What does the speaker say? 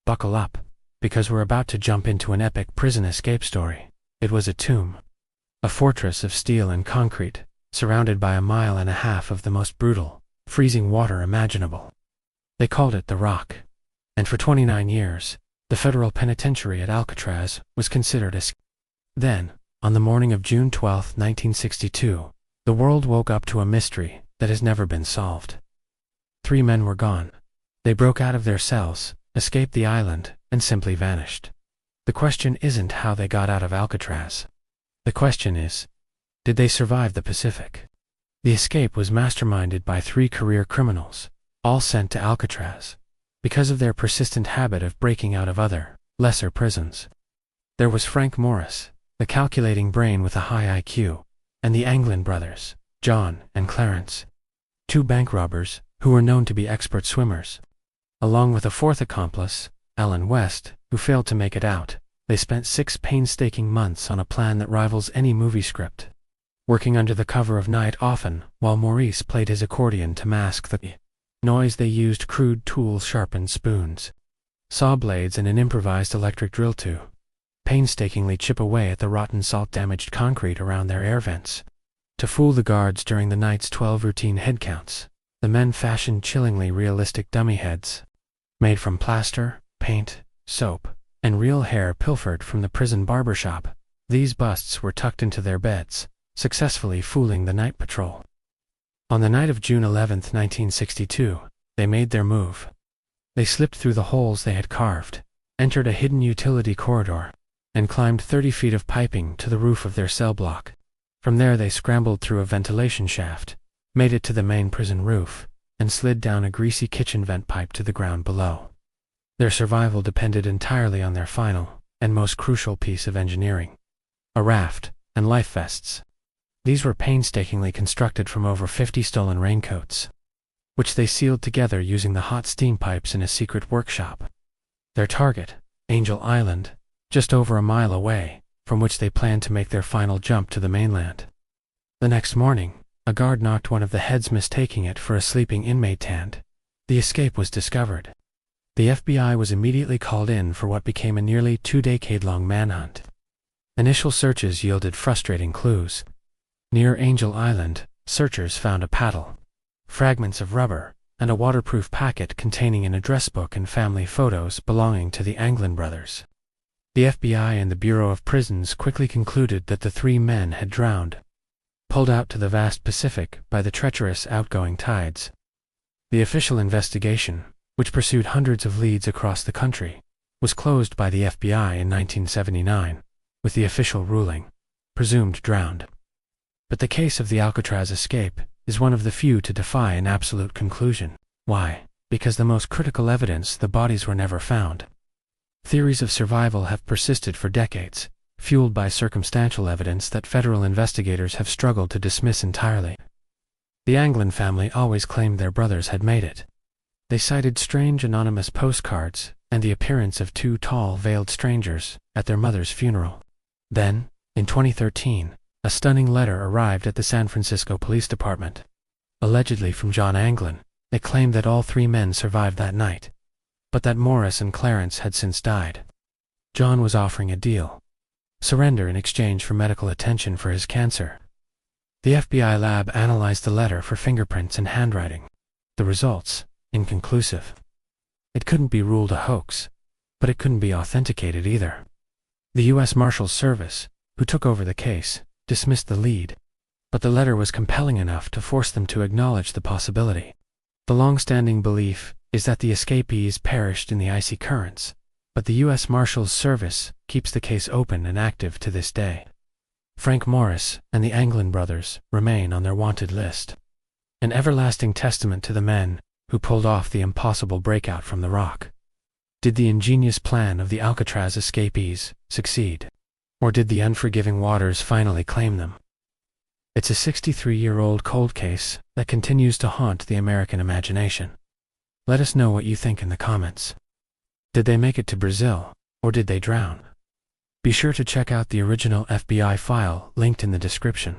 Buckle up, because we're about to jump into an epic prison escape story. It was a tomb. A fortress of steel and concrete, surrounded by 1.5 miles of the most brutal, freezing water imaginable. They called it the Rock. And for 29 years, the federal penitentiary at Alcatraz was considered a... Then, on the morning of June 12, 1962, the world woke up to a mystery that has never been solved. 3 men were gone. They broke out of their cells, escaped the island, and simply vanished. The question isn't how they got out of Alcatraz. The question is, did they survive the Pacific? The escape was masterminded by 3 career criminals, all sent to Alcatraz, because of their persistent habit of breaking out of other, lesser prisons. There was Frank Morris, the calculating brain with a high IQ, and the Anglin brothers, John and Clarence, 2 bank robbers who were known to be expert swimmers. Along with a 4th accomplice, Alan West, who failed to make it out, they spent 6 painstaking months on a plan that rivals any movie script, working under the cover of night often while Maurice played his accordion to mask the noise. They used crude tools, sharpened spoons, saw blades, and an improvised electric drill to painstakingly chip away at the rotten salt-damaged concrete around their air vents. To fool the guards during the night's 12 routine head counts, the men fashioned chillingly realistic dummy heads, made from plaster, paint, soap, and real hair pilfered from the prison barbershop. These busts were tucked into their beds, successfully fooling the night patrol. On the night of June 11, 1962, they made their move. They slipped through the holes they had carved, entered a hidden utility corridor, and climbed 30 feet of piping to the roof of their cell block. From there they scrambled through a ventilation shaft, made it to the main prison roof, and slid down a greasy kitchen vent pipe to the ground below. Their survival depended entirely on their final, and most crucial piece of engineering: a raft and life vests. These were painstakingly constructed from over 50 stolen raincoats, which they sealed together using the hot steam pipes in a secret workshop. Their target, Angel Island, just over 1 mile away, from which they planned to make their final jump to the mainland. The next morning, a guard knocked one of the heads, mistaking it for a sleeping inmate, and the escape was discovered. The FBI was immediately called in for what became a nearly 2-decade-long manhunt. Initial searches yielded frustrating clues. Near Angel Island, searchers found a paddle, fragments of rubber, and a waterproof packet containing an address book and family photos belonging to the Anglin brothers. The FBI and the Bureau of Prisons quickly concluded that the 3 men had drowned, pulled out to the vast Pacific by the treacherous outgoing tides. The official investigation, which pursued hundreds of leads across the country, was closed by the FBI in 1979, with the official ruling, presumed drowned. But the case of the Alcatraz escape is one of the few to defy an absolute conclusion. Why? Because the most critical evidence: the bodies were never found. Theories of survival have persisted for decades, fueled by circumstantial evidence that federal investigators have struggled to dismiss entirely. The Anglin family always claimed their brothers had made it. They cited strange anonymous postcards and the appearance of 2 tall, veiled strangers at their mother's funeral. Then, in 2013, a stunning letter arrived at the San Francisco Police Department. Allegedly from John Anglin, they claimed that all 3 men survived that night, but that Morris and Clarence had since died. John was offering a deal: surrender in exchange for medical attention for his cancer. The FBI lab analyzed the letter for fingerprints and handwriting. The results: inconclusive. It couldn't be ruled a hoax, but it couldn't be authenticated either. The U.S. Marshals Service, who took over the case, dismissed the lead, but the letter was compelling enough to force them to acknowledge the possibility. The long-standing belief is that the escapees perished in the icy currents, but the U.S. Marshals Service keeps the case open and active to this day. Frank Morris and the Anglin brothers remain on their wanted list, an everlasting testament to the men who pulled off the impossible breakout from the Rock. Did the ingenious plan of the Alcatraz escapees succeed, or did the unforgiving waters finally claim them? It's a 63-year-old cold case that continues to haunt the American imagination. Let us know what you think in the comments. Did they make it to Brazil, or did they drown? Be sure to check out the original FBI file linked in the description.